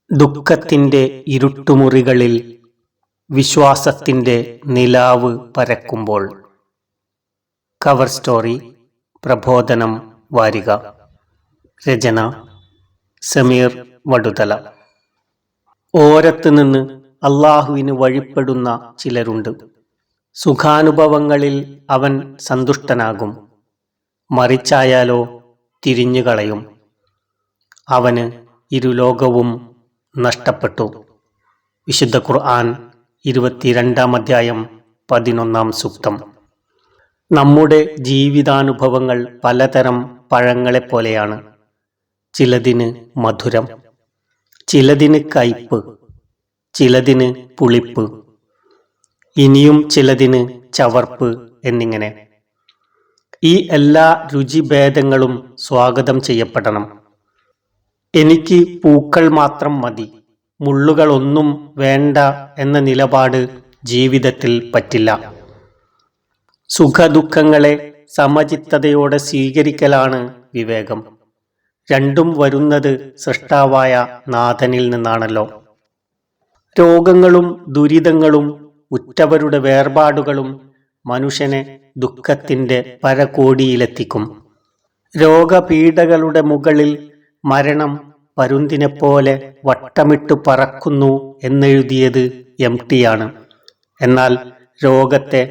ദുഃഖത്തിന്റെ ഇരുട്ടുമുറികളിൽ വിശ്വാസത്തിന്റെ നിലാവ് പരക്കുമ്പോൾ. കവർ സ്റ്റോറി പ്രബോധനം വാരിക. രചന സമീർ വടുതല. ഓരത്ത് നിന്ന് അള്ളാഹുവിന് വഴിപ്പെടുന്ന ചിലരുണ്ട്. സുഖാനുഭവങ്ങളിൽ അവൻ സന്തുഷ്ടനാകും, മറിച്ചായാലോ തിരിഞ്ഞുകളയും. അവന് ഇരുലോകവും നഷ്ടപ്പെട്ടു. വിശുദ്ധ ഖുർആൻ 22-ാം അധ്യായം 11-ാം സൂക്തം. നമ്മുടെ ജീവിതാനുഭവങ്ങൾ പലതരം പഴങ്ങളെപ്പോലെയാണ്. ചിലതിന് മധുരം, ചിലതിന് കയ്പ്, ചിലതിന് പുളിപ്പ്, ഇനിയും ചിലതിന് ചവർപ്പ് എന്നിങ്ങനെ. ഈ എല്ലാ രുചിഭേദങ്ങളും സ്വാഗതം ചെയ്യപ്പെടണം. എനിക്ക് പൂക്കൾ മാത്രം മതി, മുള്ളുകളൊന്നും വേണ്ട എന്ന നിലപാട് ജീവിതത്തിൽ പറ്റില്ല. സുഖദുഃഖങ്ങളെ സമചിത്തതയോടെ സ്വീകരിക്കലാണ് വിവേകം. രണ്ടും വരുന്നത് സൃഷ്ടാവായ നാഥനിൽ നിന്നാണല്ലോ. രോഗങ്ങളും ദുരിതങ്ങളും ഉറ്റവരുടെ വേർപാടുകളും മനുഷ്യനെ ദുഃഖത്തിന്റെ പരകോടിയിലെത്തിക്കും. രോഗപീഠകളുടെ മുകളിൽ മരണം പരുന്തിനെപ്പോലെ വട്ടമിട്ടു പറക്കുന്നു എന്നെഴുതിയത് എംടിയാണ്. എന്നാൽ രോഗത്തെ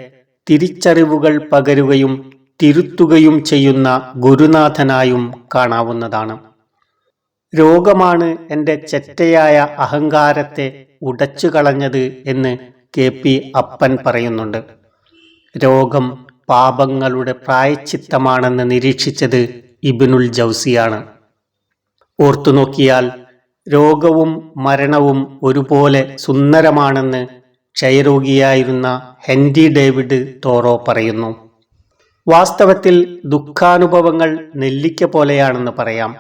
തിരിച്ചറിവുകൾ പകരുകയും തിരുത്തുകയും ചെയ്യുന്ന ഗുരുനാഥനായും കാണാവുന്നതാണ്. രോഗമാണ് എൻ്റെ ചെറ്റയായ അഹങ്കാരത്തെ ഉടച്ചു കളഞ്ഞത് എന്ന് KP അപ്പൻ പറയുന്നുണ്ട്. രോഗം പാപങ്ങളുടെ പ്രായശ്ചിത്തമാണെന്ന് നിരീക്ഷിച്ചത് ഇബ്നുൽ ജൗസിയാണ്. ഓർത്തുനോക്കിയാൽ രോഗവും മരണവും ഒരുപോലെ സുന്ദരമാണെന്ന് ക്ഷയരോഗിയായിരുന്ന ഹെൻറി ഡേവിഡ് തോറോ പറയുന്നു. വാസ്തവത്തിൽ ദുഃഖാനുഭവങ്ങൾ നെല്ലിക്ക പോലെയാണെന്ന് പറയാം.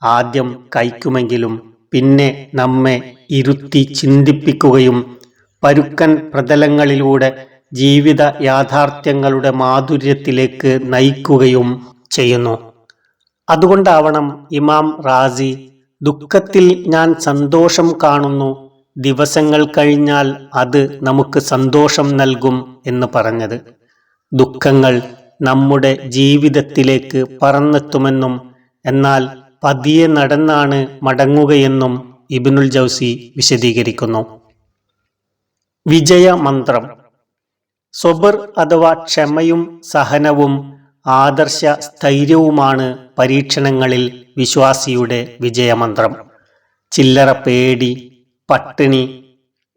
ആദ്യം കയ്ക്കുമെങ്കിലും പിന്നെ നമ്മെ ഇരുത്തി ചിന്തിപ്പിക്കുകയും പരുക്കൻ പ്രതലങ്ങളിലൂടെ ജീവിത യാഥാർത്ഥ്യങ്ങളുടെ മാധുര്യത്തിലേക്ക് നയിക്കുകയും ചെയ്യുന്നു. അതുകൊണ്ടാവണം ഇമാം റാസി ദുഃഖത്തിൽ ഞാൻ സന്തോഷം കാണുന്നു, ദിവസങ്ങൾ കഴിഞ്ഞാൽ അത് നമുക്ക് സന്തോഷം നൽകും എന്ന് പറഞ്ഞത്. ദുഃഖങ്ങൾ നമ്മുടെ ജീവിതത്തിലേക്ക് പറന്നെത്തുമെന്നും എന്നാൽ പതിയെ നടന്നാണ് മടങ്ങുകയെന്നും ഇബ്നുൽ ജൗസി വിശദീകരിക്കുന്നു. വിജയമന്ത്രം. സ്വബർ അഥവാ ക്ഷമയും സഹനവും ആദർശ സ്ഥൈര്യവുമാണ് പരീക്ഷണങ്ങളിൽ വിശ്വാസിയുടെ വിജയമന്ത്രം. ചില്ലറ പേടി, പട്ടിണി,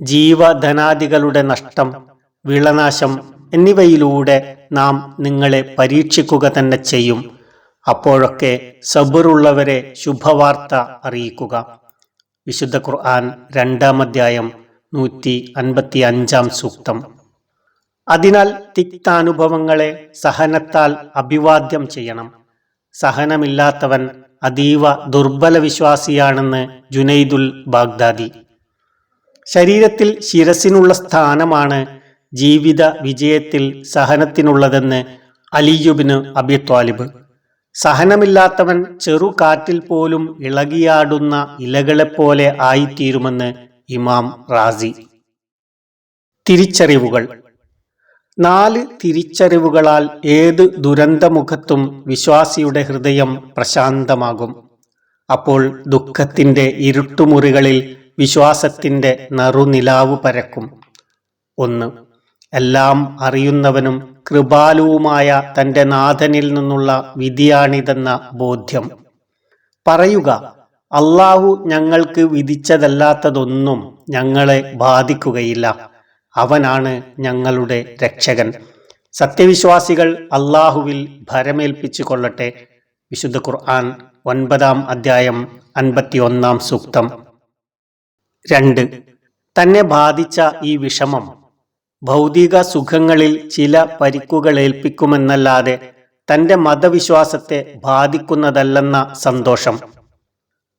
ജീവധനാദികളുടെ നഷ്ടം, വിളനാശം എന്നിവയിലൂടെ നാം നിങ്ങളെ പരീക്ഷിക്കുക തന്നെ ചെയ്യും. അപ്പോഴൊക്കെ സബറുള്ളവരെ ശുഭവാർത്ത അറിയിക്കുക. വിശുദ്ധ ഖുർആൻ 2-ാം അധ്യായം 155-ാം സൂക്തം. അതിനാൽ തിക്താനുഭവങ്ങളെ സഹനത്താൽ അഭിവാദ്യം ചെയ്യണം. സഹനമില്ലാത്തവൻ അതീവ ദുർബല വിശ്വാസിയാണെന്ന് ജുനൈദുൽ ബാഗ്ദാദി. ശരീരത്തിൽ ശിരസിനുള്ള സ്ഥാനമാണ് ജീവിത വിജയത്തിൽ സഹനത്തിനുള്ളതെന്ന് അലിയുബ്നു അബി ത്വാലിബ്. സഹനമില്ലാത്തവൻ ചെറുകാറ്റിൽ പോലും ഇളകിയാടുന്ന ഇലകളെപ്പോലെ ആയിത്തീരുമെന്ന് ഇമാം റാസി. തിരിച്ചറിവുകൾ. 4 തിരിച്ചറിവുകളാൽ ഏത് ദുരന്തമുഖത്തും വിശ്വാസിയുടെ ഹൃദയം പ്രശാന്തമാകും. അപ്പോൾ ദുഃഖത്തിന്റെ ഇരുട്ടുമുറികളിൽ വിശ്വാസത്തിന്റെ നറുനിലാവ് പരക്കും. 1. എല്ലാം അറിയുന്നവനും കൃപാലുവുമായ തന്റെ നാഥനിൽ നിന്നുള്ള വിധിയാണിതെന്ന ബോധ്യം. പറയുക, അള്ളാഹു ഞങ്ങൾക്ക് വിധിച്ചതല്ലാത്തതൊന്നും ഞങ്ങളെ ബാധിക്കുകയില്ല. അവനാണ് ഞങ്ങളുടെ രക്ഷകൻ. സത്യവിശ്വാസികൾ അള്ളാഹുവിൽ ഭരമേൽപ്പിച്ചു കൊള്ളട്ടെ. വിശുദ്ധ ഖുർആൻ 9-ാം അധ്യായം 51-ാം സൂക്തം. 2. തന്നെ ബാധിച്ച ഈ വിഷമം ഭൗതിക സുഖങ്ങളിൽ ചില പരിക്കുകളേൽപ്പിക്കുമെന്നല്ലാതെ തന്റെ മതവിശ്വാസത്തെ ബാധിക്കുന്നതല്ലെന്ന സന്തോഷം.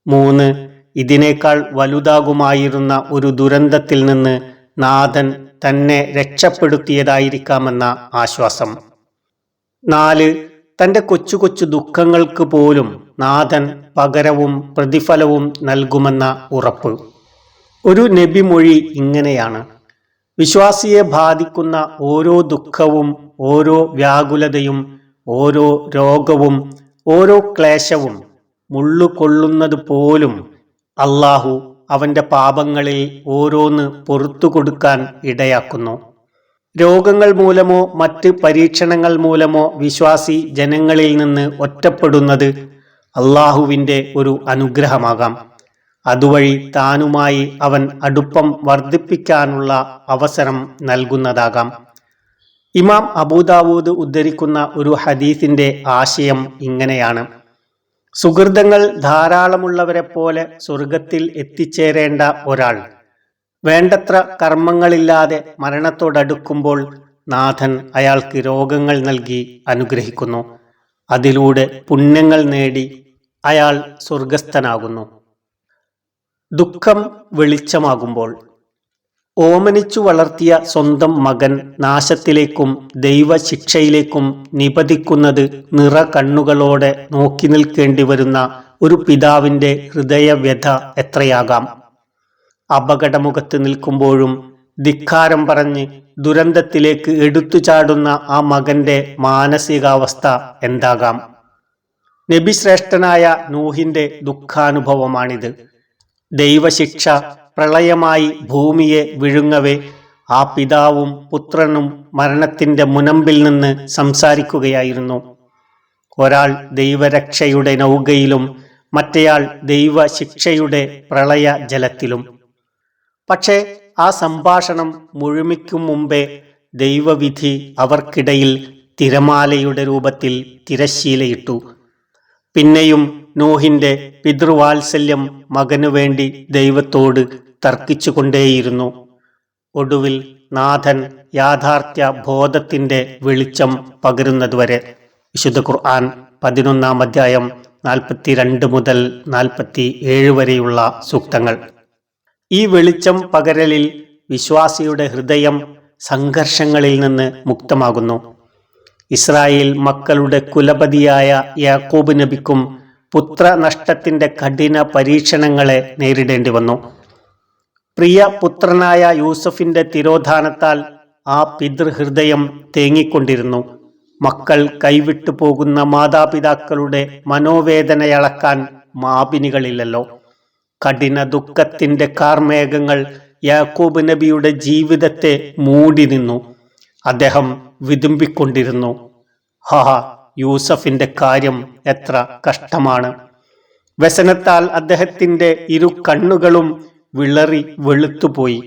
3. ഇതിനേക്കാൾ വലുതാകുമായിരുന്ന ഒരു ദുരന്തത്തിൽ നിന്ന് നാഥൻ തന്നെ രക്ഷപ്പെടുത്തിയതായിരിക്കാമെന്ന ആശ്വാസം. 4. തൻ്റെ കൊച്ചു കൊച്ചു ദുഃഖങ്ങൾക്ക് പോലും നാഥൻ പകരവും പ്രതിഫലവും നൽകുമെന്ന ഉറപ്പ്. ഒരു നബി മൊഴി ഇങ്ങനെയാണ്: വിശ്വാസിയെ ബാധിക്കുന്ന ഓരോ ദുഃഖവും, ഓരോ വ്യാകുലതയും, ഓരോ രോഗവും, ഓരോ ക്ലേശവും മുള്ളുകൊള്ളുന്നത് പോലും അള്ളാഹു അവൻ്റെ പാപങ്ങളിൽ ഓരോന്ന് പുറത്തു കൊടുക്കാൻ ഇടയാക്കുന്നു. രോഗങ്ങൾ മൂലമോ മറ്റ് പരീക്ഷണങ്ങൾ മൂലമോ വിശ്വാസി ജനങ്ങളിൽ നിന്ന് ഒറ്റപ്പെടുന്നത് അള്ളാഹുവിൻ്റെ ഒരു അനുഗ്രഹമാകാം. അതുവഴി താനുമായി അവൻ അടുപ്പം വർദ്ധിപ്പിക്കാനുള്ള അവസരം നൽകുന്നതാകാം. ഇമാം അബൂദാവൂദ് ഉദ്ധരിക്കുന്ന ഒരു ഹദീസിന്റെ ആശയം ഇങ്ങനെയാണ്: സുഹൃതങ്ങൾ ധാരാളമുള്ളവരെ പോലെ സ്വർഗത്തിൽ എത്തിച്ചേരേണ്ട ഒരാൾ വേണ്ടത്ര കർമ്മങ്ങളില്ലാതെ മരണത്തോടടുക്കുമ്പോൾ നാഥൻ അയാൾക്ക് രോഗങ്ങൾ നൽകി അനുഗ്രഹിക്കുന്നു. അതിലൂടെ പുണ്യങ്ങൾ നേടി അയാൾ സ്വർഗസ്ഥനാകുന്നു. ദുഃഖം വെളിച്ചമാകുമ്പോൾ ഓമനിച്ചു വളർത്തിയ സ്വന്തം മകൻ നാശത്തിലേക്കും ദൈവശിക്ഷയിലേക്കും നിപതിക്കുന്നത് നിറ കണ്ണുകളോടെ നോക്കി നിൽക്കേണ്ടി വരുന്ന ഒരു പിതാവിൻ്റെ ഹൃദയവ്യഥ എത്രയാകാം. അപകടമുഖത്ത് നിൽക്കുമ്പോഴും ധിക്കാരം പറഞ്ഞ് ദുരന്തത്തിലേക്ക് എടുത്തു ചാടുന്ന ആ മകന്റെ മാനസികാവസ്ഥ എന്താകാം. നബിശ്രേഷ്ഠനായ നൂഹിന്റെ ദുഃഖാനുഭവമാണിത്. ദൈവശിക്ഷ പ്രളയമായി ഭൂമിയെ വിഴുങ്ങവേ ആ പിതാവും പുത്രനും മരണത്തിന്റെ മുനമ്പിൽ നിന്ന് സംസാരിക്കുകയായിരുന്നു. ഒരാൾ ദൈവരക്ഷയുടെ നൗകയിലും മറ്റേയാൾ ദൈവശിക്ഷയുടെ പ്രളയ ജലത്തിലും. പക്ഷേ ആ സംഭാഷണം മുഴുമിക്കും മുമ്പേ ദൈവവിധി അവർക്കിടയിൽ തിരമാലയുടെ രൂപത്തിൽ തിരശ്ശീലയിട്ടു. പിന്നെയും നൂഹിന്റെ പിതൃവാത്സല്യം മകനു വേണ്ടി ദൈവത്തോട് തർക്കിച്ചുകൊണ്ടേയിരുന്നു. ഒടുവിൽ നാഥൻ യാഥാർത്ഥ്യ ബോധത്തിന്റെ വെളിച്ചം പകരുന്നതുവരെ. വിശുദ്ധ ഖുർആൻ 11-ാം അധ്യായം 42 മുതൽ 47 വരെയുള്ള സൂക്തങ്ങൾ. ഈ വെളിച്ചം പകരലിൽ വിശ്വാസിയുടെ ഹൃദയം സംഘർഷങ്ങളിൽ നിന്ന് മുക്തമാകുന്നു. ഇസ്രായേൽ മക്കളുടെ കുലപതിയായ യാക്കൂബ് നബിക്കും പുത്രനഷ്ടത്തിന്റെ കഠിന പരീക്ഷണങ്ങളെ നേരിടേണ്ടി വന്നു. പ്രിയ പുത്രനായ യൂസഫിന്റെ തിരോധാനത്താൽ ആ പിതൃഹൃദയം തേങ്ങിക്കൊണ്ടിരുന്നു. മക്കൾ കൈവിട്ടു പോകുന്ന മാതാപിതാക്കളുടെ മനോവേദനയളക്കാൻ മാപിനികളില്ലല്ലോ. കഠിന ദുഃഖത്തിന്റെ കാർമേഘങ്ങൾ യാക്കൂബ് നബിയുടെ ജീവിതത്തെ മൂടി നിന്നു. അദ്ദേഹം വിതുമ്പിക്കൊണ്ടിരുന്നു: യൂസഫിന്റെ കാര്യം എത്ര കഷ്ടമാണ്. വ്യസനത്താൽ അദ്ദേഹത്തിന്റെ ഇരു കണ്ണുകളും വിളറി വെളുത്തുപോയി.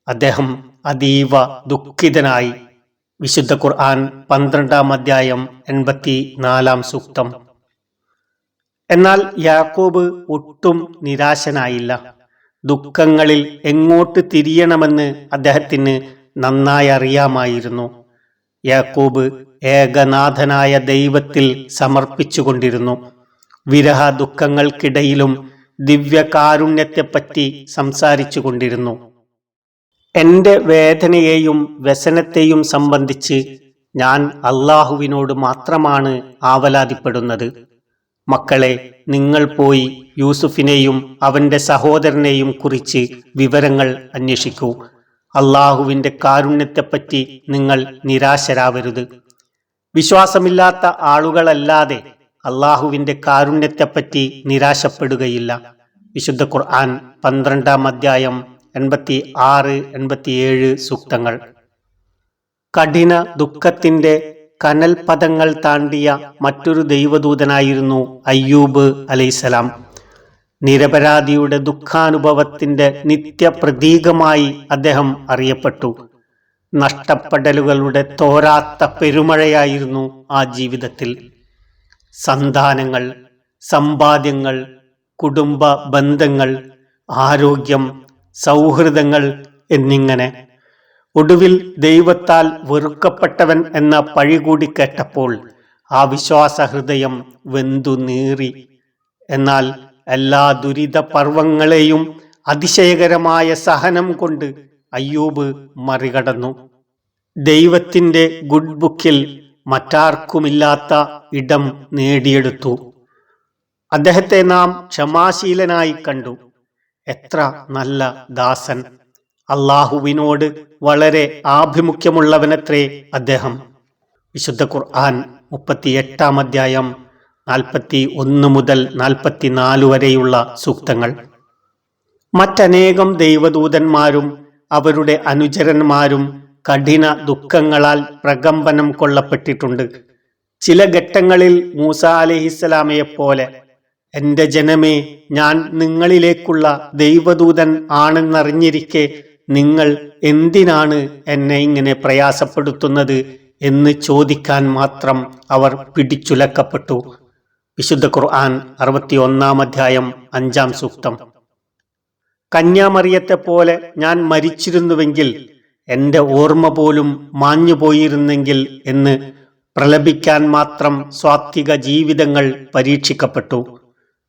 അദ്ദേഹം അതീവ ദുഃഖിതനായി. വിശുദ്ധ ഖുർആൻ 12-ാം അധ്യായം 84-ാം സൂക്തം. എന്നാൽ യാക്കോബ് ഒട്ടും നിരാശനായില്ല. ദുഃഖങ്ങളിൽ എങ്ങോട്ട് തിരിയണമെന്ന് അദ്ദേഹത്തിന് നന്നായി അറിയാമായിരുന്നു. യാക്കോബ് ഏകനാഥനായ ദൈവത്തിൽ സമർപ്പിച്ചുകൊണ്ടിരുന്നു. വിരഹ ദുഃഖങ്ങൾക്കിടയിലും ദിവ്യകാരുണ്യത്തെപ്പറ്റി സംസാരിച്ചു കൊണ്ടിരുന്നു. എൻ്റെ വേദനയെയും വ്യസനത്തെയും സംബന്ധിച്ച് ഞാൻ അള്ളാഹുവിനോട് മാത്രമാണ് ആവലാതിപ്പെടുന്നത്. മക്കളെ, നിങ്ങൾ പോയി യൂസുഫിനെയും അവൻ്റെ സഹോദരനെയും കുറിച്ച് വിവരങ്ങൾ അന്വേഷിക്കൂ. അള്ളാഹുവിൻ്റെ കാരുണ്യത്തെപ്പറ്റി നിങ്ങൾ നിരാശരാവരുത്. വിശ്വാസമില്ലാത്ത ആളുകളല്ലാതെ അള്ളാഹുവിൻ്റെ കാരുണ്യത്തെപ്പറ്റി നിരാശപ്പെടുകയില്ല. വിശുദ്ധ ഖുർആൻ 12-ാം അധ്യായം 86-87 സൂക്തങ്ങൾ. കഠിന ദുഃഖത്തിന്റെ കനൽ പദങ്ങൾ താണ്ടിയ മറ്റൊരു ദൈവദൂതനായിരുന്നു അയ്യൂബ് അലൈഹിസ്സലാം. നിരപരാധിയുടെ ദുഃഖാനുഭവത്തിന്റെ നിത്യപ്രതീകമായി അദ്ദേഹം അറിയപ്പെട്ടു. നഷ്ടപ്പെടലുകളുടെ തോരാത്ത പെരുമഴയായിരുന്നു ആ ജീവിതത്തിൽ. സന്താനങ്ങൾ, സമ്പാദ്യങ്ങൾ, കുടുംബ ബന്ധങ്ങൾ, ആരോഗ്യം, സൗഹൃദങ്ങൾ എന്നിങ്ങനെ. ഒടുവിൽ ദൈവത്താൽ വെറുക്കപ്പെട്ടവൻ എന്ന പഴി കൂടി കേട്ടപ്പോൾ ആ വിശ്വാസഹൃദയം വെന്തു നീറി. എന്നാൽ എല്ലാ ദുരിത പർവ്വങ്ങളെയും അതിശയകരമായ സഹനം കൊണ്ട് അയ്യൂബ് മറികടന്നു. ദൈവത്തിൻ്റെ ഗുഡ് ബുക്കിൽ മറ്റാർക്കുമില്ലാത്ത ഇടം നേടിയെടുത്തു. അദ്ദേഹത്തെ നാം ക്ഷമാശീലനായി കണ്ടു. എത്ര നല്ല ദാസൻ! അള്ളാഹുവിനോട് വളരെ ആഭിമുഖ്യമുള്ളവനത്രേ അദ്ദേഹം. വിശുദ്ധ ഖുർആൻ 38 അധ്യായം 41 മുതൽ 44 വരെയുള്ള സൂക്തങ്ങൾ. മറ്റനേകം ദൈവദൂതന്മാരും അവരുടെ അനുചരന്മാരും കഠിന ദുഃഖങ്ങളാൽ പ്രകമ്പനം കൊള്ളപ്പെട്ടിട്ടുണ്ട്. ചില ഘട്ടങ്ങളിൽ മൂസ അലൈഹിസ്സലാമയെപ്പോലെ, എൻ്റെ ജനമേ, ഞാൻ നിങ്ങളിലേക്കുള്ള ദൈവദൂതൻ ആണെന്നറിഞ്ഞിരിക്കെ നിങ്ങൾ എന്തിനാണ് എന്നെ ഇങ്ങനെ പ്രയാസപ്പെടുത്തുന്നത് എന്ന് ചോദിക്കാൻ മാത്രം അവർ പിടിച്ചുലക്കപ്പെട്ടു. വിശുദ്ധ ഖുർആൻ 61 അധ്യായം 5 സൂക്തം. കന്യാമറിയത്തെ പോലെ ഞാൻ മരിച്ചിരുന്നുവെങ്കിൽ എൻ്റെ ഓർമ്മ പോലും മാഞ്ഞുപോയിരുന്നെങ്കിൽ എന്ന് പ്രലപിക്കാൻ മാത്രം സ്വാത്വിക ജീവിതങ്ങൾ പരീക്ഷിക്കപ്പെട്ടു.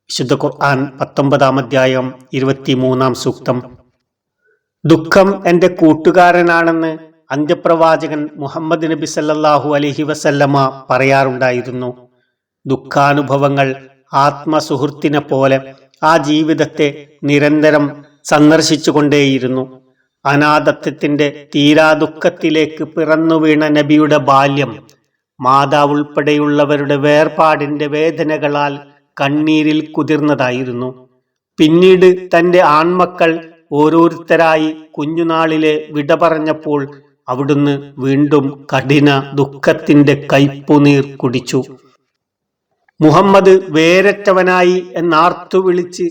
വിശുദ്ധ ഖുർആൻ 19 അധ്യായം 23 സൂക്തം. ദുഃഖം എൻ്റെ കൂട്ടുകാരനാണെന്ന് അന്ത്യപ്രവാചകൻ മുഹമ്മദ് നബി സല്ലല്ലാഹു അലൈഹി വസല്ലമ പറയാറുണ്ടായിരുന്നു. ദുഃഖാനുഭവങ്ങൾ ആത്മസുഹൃത്തിനെ പോലെ ആ ജീവിതത്തെ നിരന്തരം സന്ദർശിച്ചുകൊണ്ടേയിരുന്നു. അനാഥത്വത്തിന്റെ തീരാദുഃഖത്തിലേക്ക് പിറന്നു വീണ നബിയുടെ ബാല്യം മാതാവുൾപ്പെടെയുള്ളവരുടെ വേർപാടിന്റെ വേദനകളാൽ കണ്ണീരിൽ കുതിർന്നതായിരുന്നു. പിന്നീട് തന്റെ ആൺമക്കൾ ഓരോരുത്തരായി കുഞ്ഞുനാളിലെ വിട പറഞ്ഞപ്പോൾ അവിടുന്ന് വീണ്ടും കഠിന ദുഃഖത്തിന്റെ കയ്പുനീർ കുടിച്ചു. മുഹമ്മദ് വേരറ്റവനായി എന്നാർത്തു വിളിച്ച്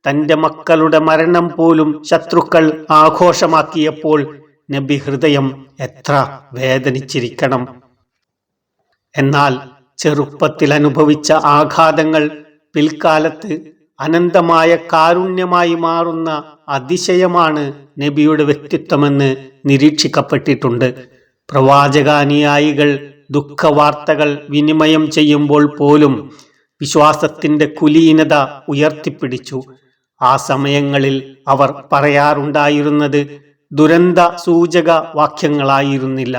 തന്റെ മക്കളുടെ മരണം പോലും ശത്രുക്കൾ ആഘോഷമാക്കിയപ്പോൾ നബി ഹൃദയം എത്ര വേദനിച്ചിരിക്കണം. എന്നാൽ ചെറുപ്പത്തിൽ അനുഭവിച്ച ആഘാതങ്ങൾ പിൽക്കാലത്ത് അനന്തമായ കാരുണ്യമായി മാറുന്ന അതിശയമാണ് നബിയുടെ വ്യക്തിത്വമെന്ന് നിരീക്ഷിക്കപ്പെട്ടിട്ടുണ്ട്. പ്രവാചകാനുയായികൾ ദുഃഖവാർത്തകൾ വിനിമയം ചെയ്യുമ്പോൾ പോലും വിശ്വാസത്തിന്റെ കുലീനത ഉയർത്തിപ്പിടിച്ചു. ആ സമയങ്ങളിൽ അവർ പറയാറുണ്ടായിരുന്നത് ദുരന്ത സൂചക വാക്യങ്ങളായിരുന്നില്ല.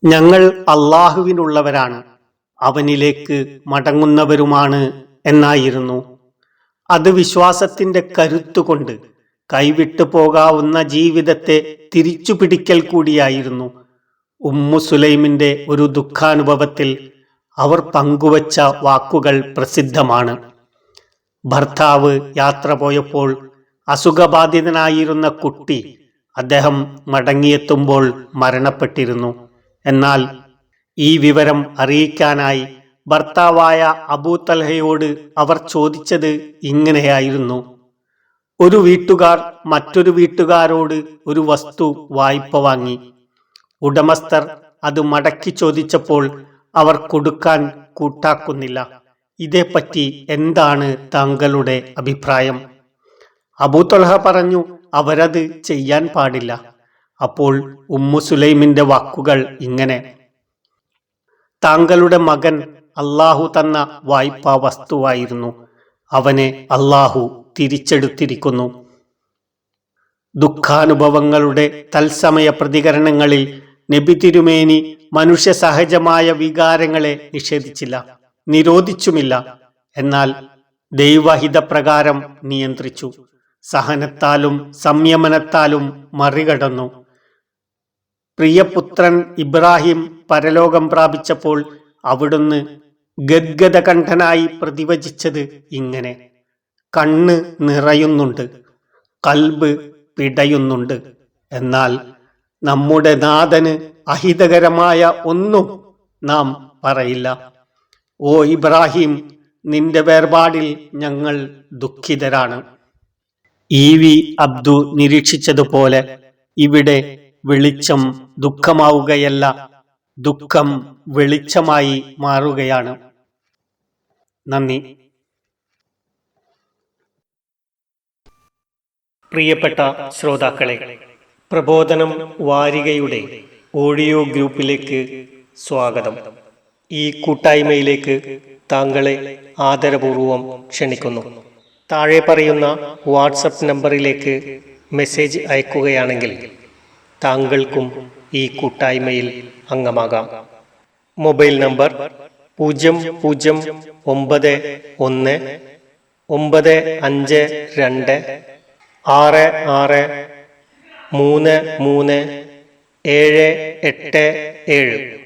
ഞങ്ങൾ അള്ളാഹുവിനുള്ളവരാണ്, അവനിലേക്ക് മടങ്ങുന്നവരുമാണ് എന്നായിരുന്നു. അത് വിശ്വാസത്തിന്റെ കരുത്തുകൊണ്ട് കൈവിട്ടു പോകാവുന്ന ജീവിതത്തെ തിരിച്ചു പിടിക്കൽ കൂടിയായിരുന്നു. ഉമ്മു സുലൈമിന്റെ ഒരു ദുഃഖാനുഭവത്തിൽ അവർ പങ്കുവച്ച വാക്കുകൾ പ്രസിദ്ധമാണ്. ഭർത്താവ് യാത്ര പോയപ്പോൾ അസുഖബാധിതനായിരുന്ന കുട്ടി അദ്ദേഹം മടങ്ങിയെത്തുമ്പോൾ മരണപ്പെട്ടിരുന്നു. എന്നാൽ ഈ വിവരം അറിയിക്കാനായി ഭർത്താവായ അബൂ തൽഹയോട് അവർ ചോദിച്ചത് ഇങ്ങനെയായിരുന്നു: ഒരു വീട്ടുകാർ മറ്റൊരു വീട്ടുകാരോട് ഒരു വസ്തു വായ്പ വാങ്ങി. ഉടമസ്ഥർ അത് മടക്കി ചോദിച്ചപ്പോൾ അവർ കൊടുക്കാൻ കൂട്ടാക്കുന്നില്ല. ഇതേപ്പറ്റി എന്താണ് താങ്കളുടെ അഭിപ്രായം? അബൂ തൽഹ പറഞ്ഞു, അവരത് ചെയ്യാൻ പാടില്ല. അപ്പോൾ ഉമ്മു സുലൈമിന്റെ വാക്കുകൾ ഇങ്ങനെ: താങ്കളുടെ മകൻ അള്ളാഹു തന്ന വായ്പാ വസ്തുവായിരുന്നു, അവനെ അള്ളാഹു തിരിച്ചെടുത്തിരിക്കുന്നു. ദുഃഖാനുഭവങ്ങളുടെ തത്സമയ പ്രതികരണങ്ങളിൽ നബി തിരുമേനി മനുഷ്യ സഹജമായ വികാരങ്ങളെ നിഷേധിച്ചില്ല, നിരോധിച്ചുമില്ല. എന്നാൽ ദൈവഹിതപ്രകാരം നിയന്ത്രിച്ചു. സഹനത്താലും സംയമനത്താലും മറികടന്നു. പ്രിയപുത്രൻ ഇബ്രാഹിം പരലോകം പ്രാപിച്ചപ്പോൾ അവിടുന്ന് ഗദ്ഗദകണ്ഠനായി പ്രതിവചിച്ചത് ഇങ്ങനെ: കണ്ണ് നിറയുന്നുണ്ട്, കൽബ് പിടയുന്നുണ്ട്, എന്നാൽ നമ്മുടെ നാഥന് അഹിതകരമായ ഒന്നും നാം പറയില്ല. ഓ ഇബ്രാഹിം, നിന്റെ വേർപാടിൽ ഞങ്ങൾ ദുഃഖിതരാണ്. EV അബ്ദു നിരീക്ഷിച്ചതുപോലെ ഇവിടെ വെളിച്ചം ദുഃഖമാവുകയല്ല, ദുഃഖം വെളിച്ചമായി മാറുകയാണ്. നന്ദി. പ്രിയപ്പെട്ട ശ്രോതാക്കളെ, പ്രബോധനം വാരികയുടെ ഓഡിയോ ഗ്രൂപ്പിലേക്ക് സ്വാഗതം. ഈ കൂട്ടായ്മയിലേക്ക് താങ്കളെ ആദരപൂർവം ക്ഷണിക്കുന്നു. താഴെ പറയുന്ന വാട്സപ്പ് നമ്പറിലേക്ക് മെസ്സേജ് അയക്കുകയാണെങ്കിൽ താങ്കൾക്കും ഈ കൂട്ടായ്മയിൽ അംഗമാകാം. Mobile number 00919526633787.